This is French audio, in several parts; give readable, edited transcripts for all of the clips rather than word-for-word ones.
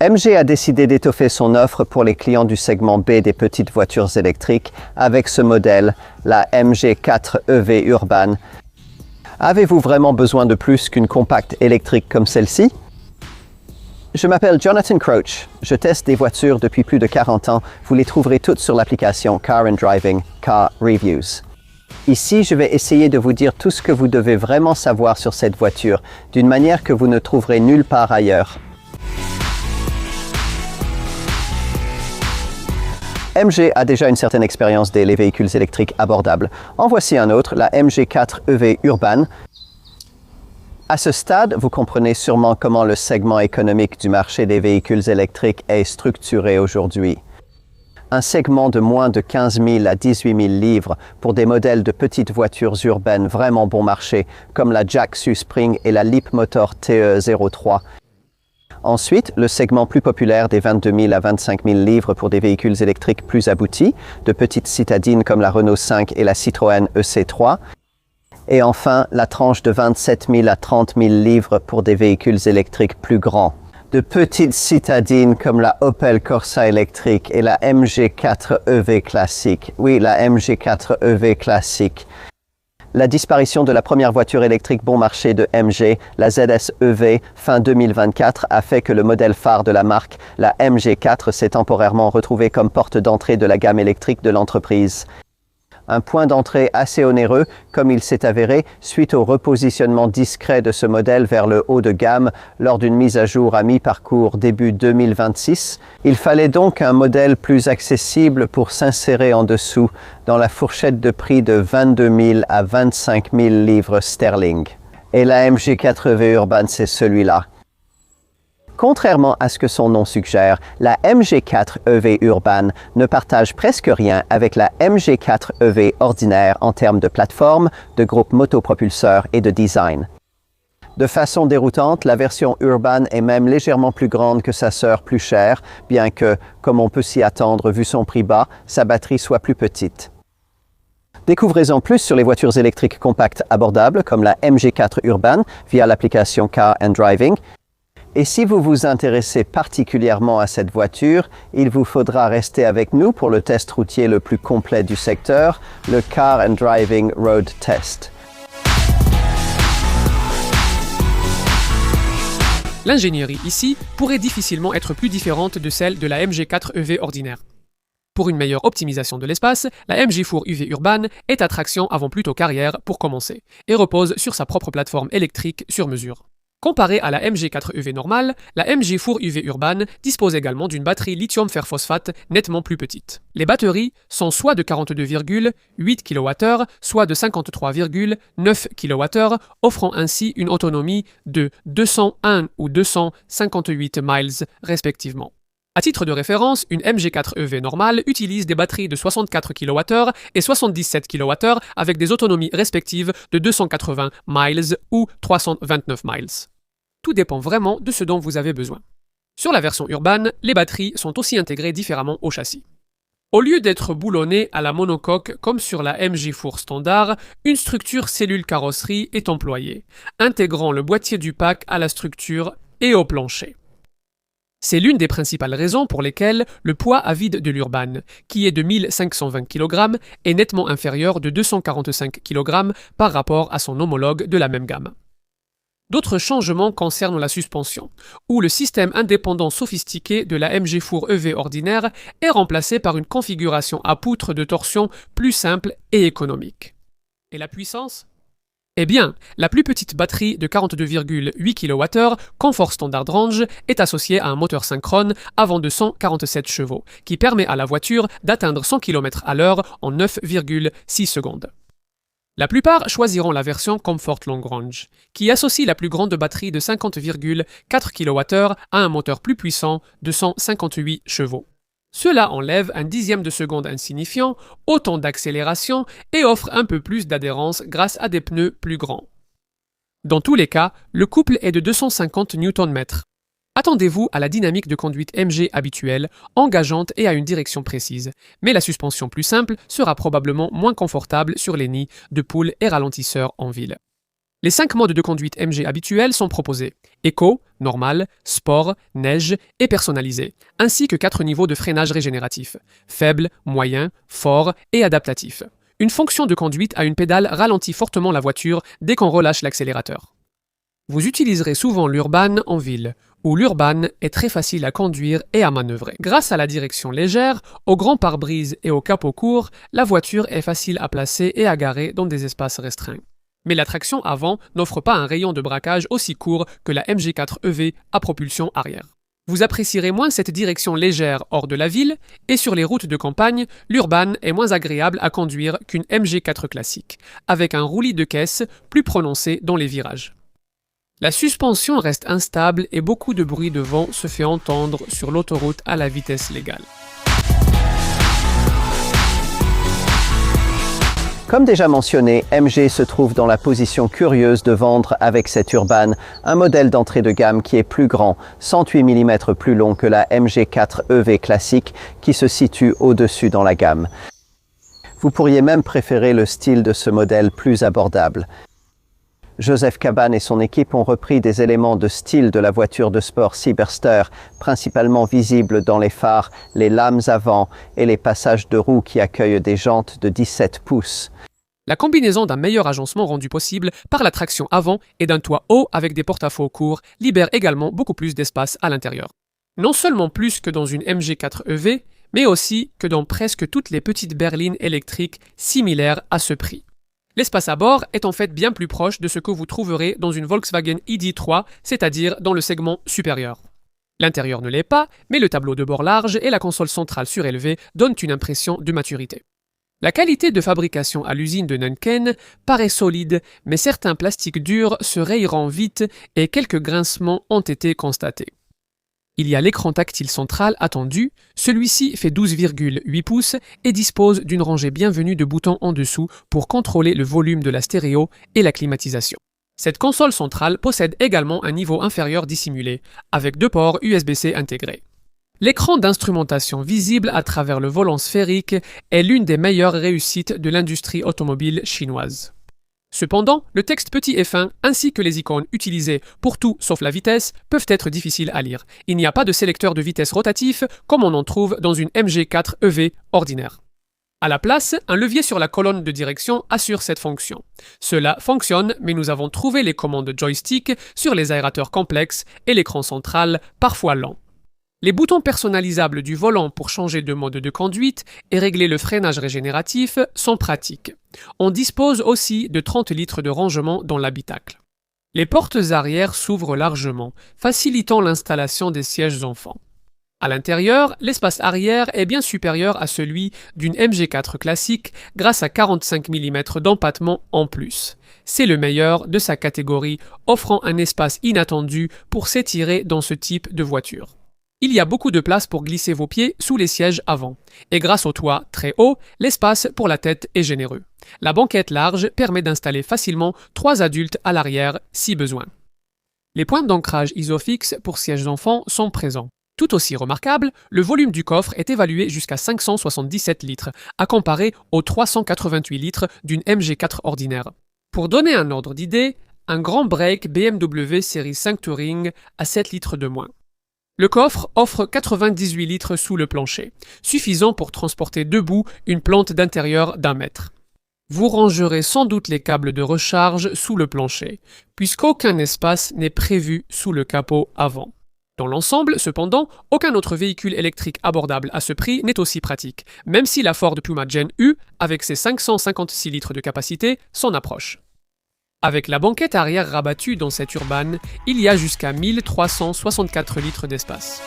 MG a décidé d'étoffer son offre pour les clients du segment B des petites voitures électriques avec ce modèle, la MG4 EV Urban. Avez-vous vraiment besoin de plus qu'une compacte électrique comme celle-ci? Je m'appelle Jonathan Crouch. Je teste des voitures depuis plus de 40 ans. Vous les trouverez toutes sur l'application Car and Driving, Car Reviews. Ici, je vais essayer de vous dire tout ce que vous devez vraiment savoir sur cette voiture, d'une manière que vous ne trouverez nulle part ailleurs. MG a déjà une certaine expérience des véhicules électriques abordables. En voici un autre, la MG4 EV Urban. À ce stade, vous comprenez sûrement comment le segment économique du marché des véhicules électriques est structuré aujourd'hui. Un segment de moins de 15 000 à 18 000 livres pour des modèles de petites voitures urbaines vraiment bon marché, comme la Jaxu Spring et la Leapmotor TE03. Ensuite, le segment plus populaire des 22 000 à 25 000 livres pour des véhicules électriques plus aboutis, de petites citadines comme la Renault 5 et la Citroën EC3. Et enfin, la tranche de 27 000 à 30 000 livres pour des véhicules électriques plus grands. De petites citadines comme la Opel Corsa électrique et la MG4 EV classique. Oui, la MG4 EV classique. La disparition de la première voiture électrique bon marché de MG, la ZS EV, fin 2024, a fait que le modèle phare de la marque, la MG4, s'est temporairement retrouvé comme porte d'entrée de la gamme électrique de l'entreprise. Un point d'entrée assez onéreux, comme il s'est avéré, suite au repositionnement discret de ce modèle vers le haut de gamme lors d'une mise à jour à mi-parcours début 2026. Il fallait donc un modèle plus accessible pour s'insérer en dessous dans la fourchette de prix de 22 000 à 25 000 livres sterling. Et la MG4 EV Urban, c'est celui-là. Contrairement à ce que son nom suggère, la MG4 EV Urban ne partage presque rien avec la MG4 EV ordinaire en termes de plateforme, de groupe motopropulseur et de design. De façon déroutante, la version Urban est même légèrement plus grande que sa sœur plus chère, bien que, comme on peut s'y attendre vu son prix bas, sa batterie soit plus petite. Découvrez-en plus sur les voitures électriques compactes abordables comme la MG4 Urban via l'application Car and Driving. Et si vous vous intéressez particulièrement à cette voiture, il vous faudra rester avec nous pour le test routier le plus complet du secteur, le Car and Driving Road Test. L'ingénierie ici pourrait difficilement être plus différente de celle de la MG4 EV ordinaire. Pour une meilleure optimisation de l'espace, la MG4 EV Urban est à traction avant plutôt qu'arrière pour commencer, et repose sur sa propre plateforme électrique sur mesure. Comparée à la MG4 EV normale, la MG4 EV Urban dispose également d'une batterie lithium fer phosphate nettement plus petite. Les batteries sont soit de 42,8 kWh, soit de 53,9 kWh, offrant ainsi une autonomie de 201 ou 258 miles respectivement. À titre de référence, une MG4 EV normale utilise des batteries de 64 kWh et 77 kWh avec des autonomies respectives de 280 miles ou 329 miles. Tout dépend vraiment de ce dont vous avez besoin. Sur la version Urban, les batteries sont aussi intégrées différemment au châssis. Au lieu d'être boulonnées à la monocoque comme sur la MG4 standard, une structure cellule carrosserie est employée, intégrant le boîtier du pack à la structure et au plancher. C'est l'une des principales raisons pour lesquelles le poids à vide de l'Urban, qui est de 1520 kg, est nettement inférieur de 245 kg par rapport à son homologue de la même gamme. D'autres changements concernent la suspension, où le système indépendant sophistiqué de la MG4 EV ordinaire est remplacé par une configuration à poutre de torsion plus simple et économique. Et la puissance ? Eh bien, la plus petite batterie de 42,8 kWh, Comfort Standard Range, est associée à un moteur synchrone avant de 147 chevaux, qui permet à la voiture d'atteindre 100 km/h en 9,6 secondes. La plupart choisiront la version Comfort Long Range, qui associe la plus grande batterie de 50,4 kWh à un moteur plus puissant de 158 chevaux. Cela enlève un dixième de seconde insignifiant, autant d'accélération et offre un peu plus d'adhérence grâce à des pneus plus grands. Dans tous les cas, le couple est de 250 Nm. Attendez-vous à la dynamique de conduite MG habituelle, engageante et à une direction précise, mais la suspension plus simple sera probablement moins confortable sur les nids de poules et ralentisseurs en ville. Les 5 modes de conduite MG habituels sont proposés: Eco, Normal, Sport, Neige et Personnalisé, ainsi que 4 niveaux de freinage régénératif: faible, moyen, fort et adaptatif. Une fonction de conduite à une pédale ralentit fortement la voiture dès qu'on relâche l'accélérateur. Vous utiliserez souvent l'Urban en ville, où l'Urban est très facile à conduire et à manœuvrer. Grâce à la direction légère, au grand pare-brise et au capot court, la voiture est facile à placer et à garer dans des espaces restreints. Mais la traction avant n'offre pas un rayon de braquage aussi court que la MG4 EV à propulsion arrière. Vous apprécierez moins cette direction légère hors de la ville, et sur les routes de campagne, l'Urban est moins agréable à conduire qu'une MG4 classique, avec un roulis de caisse plus prononcé dans les virages. La suspension reste instable et beaucoup de bruit de vent se fait entendre sur l'autoroute à la vitesse légale. Comme déjà mentionné, MG se trouve dans la position curieuse de vendre avec cette Urban un modèle d'entrée de gamme qui est plus grand, 108 mm plus long que la MG4 EV classique qui se situe au-dessus dans la gamme. Vous pourriez même préférer le style de ce modèle plus abordable. Joseph Caban et son équipe ont repris des éléments de style de la voiture de sport Cyberster, principalement visibles dans les phares, les lames avant et les passages de roues qui accueillent des jantes de 17 pouces. La combinaison d'un meilleur agencement rendu possible par la traction avant et d'un toit haut avec des porte-à-faux courts libère également beaucoup plus d'espace à l'intérieur. Non seulement plus que dans une MG4 EV, mais aussi que dans presque toutes les petites berlines électriques similaires à ce prix. L'espace à bord est en fait bien plus proche de ce que vous trouverez dans une Volkswagen ID.3, c'est-à-dire dans le segment supérieur. L'intérieur ne l'est pas, mais le tableau de bord large et la console centrale surélevée donnent une impression de maturité. La qualité de fabrication à l'usine de Nanken paraît solide, mais certains plastiques durs se rayeront vite et quelques grincements ont été constatés. Il y a l'écran tactile central attendu, celui-ci fait 12,8 pouces et dispose d'une rangée bienvenue de boutons en dessous pour contrôler le volume de la stéréo et la climatisation. Cette console centrale possède également un niveau inférieur dissimulé, avec 2 ports USB-C intégrés. L'écran d'instrumentation visible à travers le volant sphérique est l'une des meilleures réussites de l'industrie automobile chinoise. Cependant, le texte petit et fin, ainsi que les icônes utilisées pour tout sauf la vitesse, peuvent être difficiles à lire. Il n'y a pas de sélecteur de vitesse rotatif, comme on en trouve dans une MG4 EV ordinaire. À la place, un levier sur la colonne de direction assure cette fonction. Cela fonctionne, mais nous avons trouvé les commandes joystick sur les aérateurs complexes et l'écran central, parfois lent. Les boutons personnalisables du volant pour changer de mode de conduite et régler le freinage régénératif sont pratiques. On dispose aussi de 30 litres de rangement dans l'habitacle. Les portes arrière s'ouvrent largement, facilitant l'installation des sièges enfants. À l'intérieur, l'espace arrière est bien supérieur à celui d'une MG4 classique grâce à 45 mm d'empattement en plus. C'est le meilleur de sa catégorie, offrant un espace inattendu pour s'étirer dans ce type de voiture. Il y a beaucoup de place pour glisser vos pieds sous les sièges avant. Et grâce au toit très haut, l'espace pour la tête est généreux. La banquette large permet d'installer facilement 3 adultes à l'arrière si besoin. Les points d'ancrage Isofix pour sièges enfants sont présents. Tout aussi remarquable, le volume du coffre est évalué jusqu'à 577 litres, à comparer aux 388 litres d'une MG4 ordinaire. Pour donner un ordre d'idée, un grand break BMW série 5 Touring a 7 litres de moins. Le coffre offre 98 litres sous le plancher, suffisant pour transporter debout une plante d'intérieur d'1 mètre. Vous rangerez sans doute les câbles de recharge sous le plancher, puisqu'aucun espace n'est prévu sous le capot avant. Dans l'ensemble, cependant, aucun autre véhicule électrique abordable à ce prix n'est aussi pratique, même si la Ford Puma Gen U, avec ses 556 litres de capacité, s'en approche. Avec la banquette arrière rabattue dans cette Urban, il y a jusqu'à 1364 litres d'espace.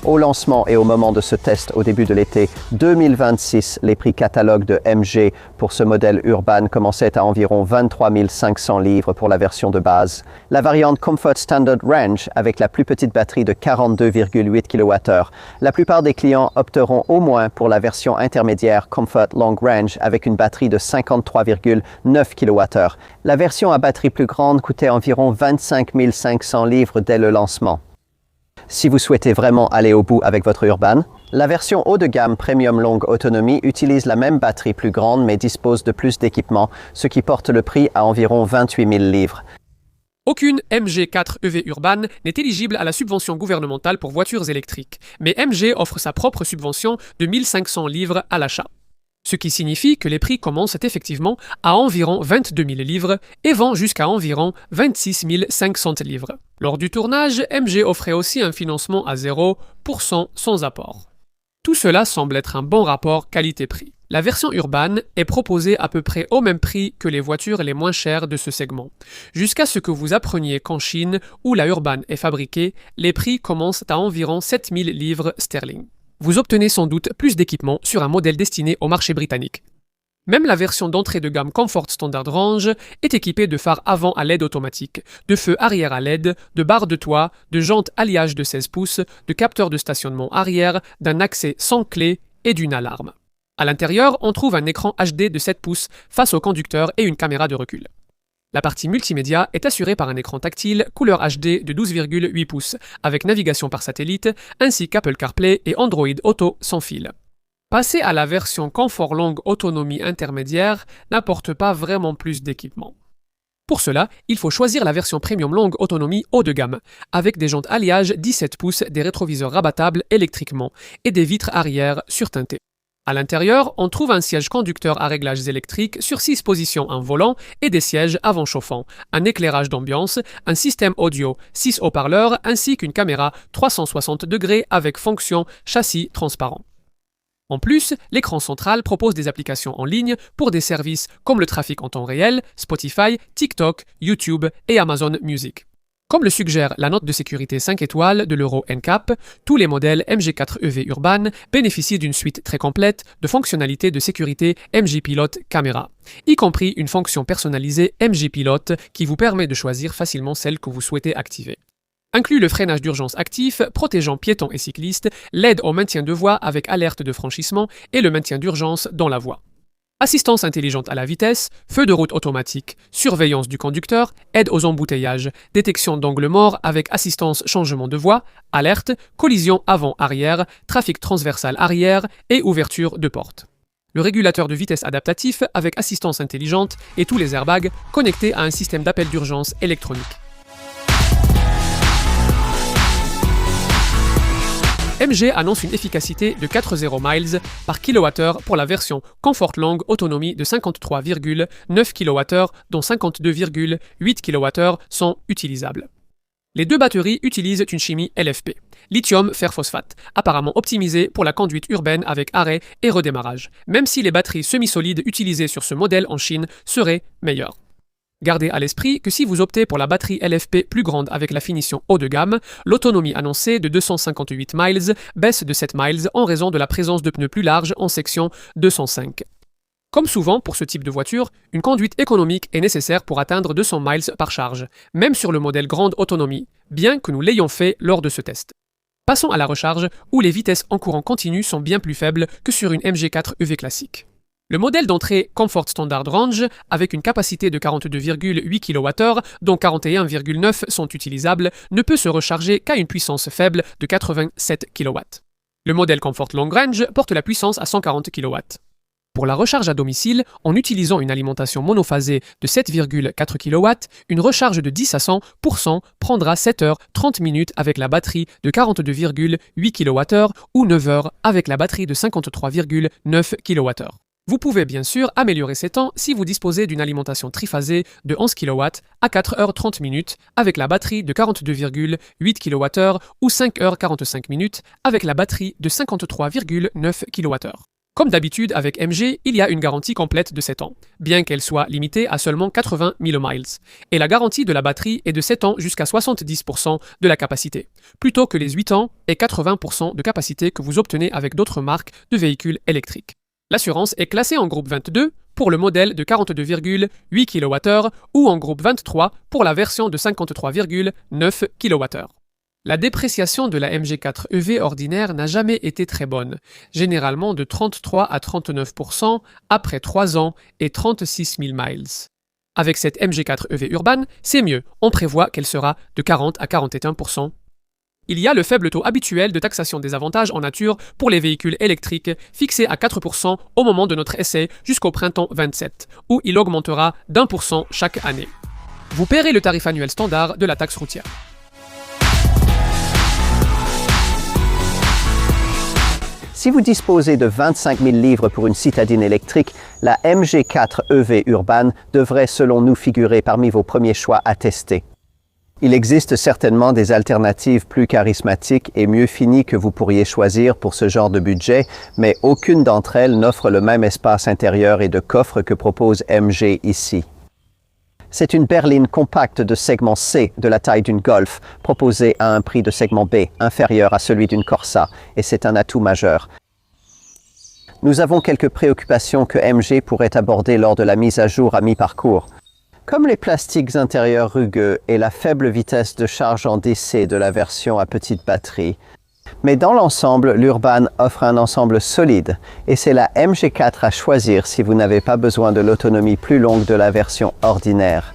Au lancement et au moment de ce test au début de l'été 2026, les prix catalogue de MG pour ce modèle Urban commençaient à environ 23 500 livres pour la version de base. La variante Comfort Standard Range avec la plus petite batterie de 42,8 kWh. La plupart des clients opteront au moins pour la version intermédiaire Comfort Long Range avec une batterie de 53,9 kWh. La version à batterie plus grande coûtait environ 25 500 livres dès le lancement. si vous souhaitez vraiment aller au bout avec votre Urban. La version haut de gamme Premium Longue Autonomie utilise la même batterie plus grande mais dispose de plus d'équipements, ce qui porte le prix à environ 28 000 livres. Aucune MG4 EV Urban n'est éligible à la subvention gouvernementale pour voitures électriques, mais MG offre sa propre subvention de 1500 livres à l'achat. Ce qui signifie que les prix commencent effectivement à environ 22 000 livres et vont jusqu'à environ 26 500 livres. Lors du tournage, MG offrait aussi un financement à 0% sans apport. Tout cela semble être un bon rapport qualité-prix. La version Urban est proposée à peu près au même prix que les voitures les moins chères de ce segment. Jusqu'à ce que vous appreniez qu'en Chine, où la Urban est fabriquée, les prix commencent à environ 7 000 livres sterling. Vous obtenez sans doute plus d'équipements sur un modèle destiné au marché britannique. Même la version d'entrée de gamme Comfort Standard Range est équipée de phares avant à LED automatique, de feux arrière à LED, de barres de toit, de jantes alliage de 16 pouces, de capteurs de stationnement arrière, d'un accès sans clé et d'une alarme. À l'intérieur, on trouve un écran HD de 7 pouces face au conducteur et une caméra de recul. La partie multimédia est assurée par un écran tactile couleur HD de 12,8 pouces, avec navigation par satellite, ainsi qu'Apple CarPlay et Android Auto sans fil. Passer à la version Confort Longue Autonomie intermédiaire n'apporte pas vraiment plus d'équipement. Pour cela, il faut choisir la version Premium Longue Autonomie haut de gamme, avec des jantes alliage 17 pouces, des rétroviseurs rabattables électriquement et des vitres arrière surteintées. À l'intérieur, on trouve un siège conducteur à réglages électriques sur 6 positions en volant et des sièges avant chauffants, un éclairage d'ambiance, un système audio, 6 haut-parleurs ainsi qu'une caméra 360 degrés avec fonction châssis transparent. En plus, l'écran central propose des applications en ligne pour des services comme le trafic en temps réel, Spotify, TikTok, YouTube et Amazon Music. Comme le suggère la note de sécurité 5 étoiles de l'Euro NCAP, tous les modèles MG4 EV Urban bénéficient d'une suite très complète de fonctionnalités de sécurité MG Pilot Camera, y compris une fonction personnalisée MG Pilot qui vous permet de choisir facilement celle que vous souhaitez activer. Inclut le freinage d'urgence actif, protégeant piétons et cyclistes, l'aide au maintien de voie avec alerte de franchissement et le maintien d'urgence dans la voie. Assistance intelligente à la vitesse, feu de route automatique, surveillance du conducteur, aide aux embouteillages, détection d'angle mort avec assistance changement de voie, alerte, collision avant-arrière, trafic transversal arrière et ouverture de porte. Le régulateur de vitesse adaptatif avec assistance intelligente et tous les airbags connectés à un système d'appel d'urgence électronique. MG annonce une efficacité de 4,0 miles par kWh pour la version Comfort Longue Autonomie de 53,9 kWh, dont 52,8 kWh sont utilisables. Les deux batteries utilisent une chimie LFP, lithium fer phosphate, apparemment optimisée pour la conduite urbaine avec arrêt et redémarrage, même si les batteries semi-solides utilisées sur ce modèle en Chine seraient meilleures. Gardez à l'esprit que si vous optez pour la batterie LFP plus grande avec la finition haut de gamme, l'autonomie annoncée de 258 miles baisse de 7 miles en raison de la présence de pneus plus larges en section 205. Comme souvent pour ce type de voiture, une conduite économique est nécessaire pour atteindre 200 miles par charge, même sur le modèle grande autonomie, bien que nous l'ayons fait lors de ce test. Passons à la recharge, où les vitesses en courant continu sont bien plus faibles que sur une MG4 EV classique. Le modèle d'entrée Comfort Standard Range, avec une capacité de 42,8 kWh, dont 41,9 sont utilisables, ne peut se recharger qu'à une puissance faible de 87 kW. Le modèle Comfort Long Range porte la puissance à 140 kW. Pour la recharge à domicile, en utilisant une alimentation monophasée de 7,4 kW, une recharge de 10 à 100% prendra 7 heures 30 minutes avec la batterie de 42,8 kWh ou 9 heures avec la batterie de 53,9 kWh. Vous pouvez bien sûr améliorer ces temps si vous disposez d'une alimentation triphasée de 11 kW à 4 heures 30 minutes avec la batterie de 42,8 kWh ou 5 heures 45 minutes avec la batterie de 53,9 kWh. Comme d'habitude avec MG, il y a une garantie complète de 7 ans, bien qu'elle soit limitée à seulement 80 000 miles. Et la garantie de la batterie est de 7 ans jusqu'à 70% de la capacité, plutôt que les 8 ans et 80% de capacité que vous obtenez avec d'autres marques de véhicules électriques. L'assurance est classée en groupe 22 pour le modèle de 42,8 kWh ou en groupe 23 pour la version de 53,9 kWh. La dépréciation de la MG4 EV ordinaire n'a jamais été très bonne, généralement de 33 à 39% après 3 ans et 36 000 miles. Avec cette MG4 EV Urban, c'est mieux, on prévoit qu'elle sera de 40 à 41%. Il y a le faible taux habituel de taxation des avantages en nature pour les véhicules électriques, fixé à 4% au moment de notre essai jusqu'au printemps 27, où il augmentera d'1% chaque année. Vous paierez le tarif annuel standard de la taxe routière. Si vous disposez de 25 000 livres pour une citadine électrique, la MG4 EV Urban devrait selon nous figurer parmi vos premiers choix à tester. Il existe certainement des alternatives plus charismatiques et mieux finies que vous pourriez choisir pour ce genre de budget, mais aucune d'entre elles n'offre le même espace intérieur et de coffre que propose MG ici. C'est une berline compacte de segment C de la taille d'une Golf, proposée à un prix de segment B inférieur à celui d'une Corsa, et c'est un atout majeur. Nous avons quelques préoccupations que MG pourrait aborder lors de la mise à jour à mi-parcours. Comme les plastiques intérieurs rugueux et la faible vitesse de charge en DC de la version à petite batterie. Mais dans l'ensemble, l'Urban offre un ensemble solide et c'est la MG4 à choisir si vous n'avez pas besoin de l'autonomie plus longue de la version ordinaire.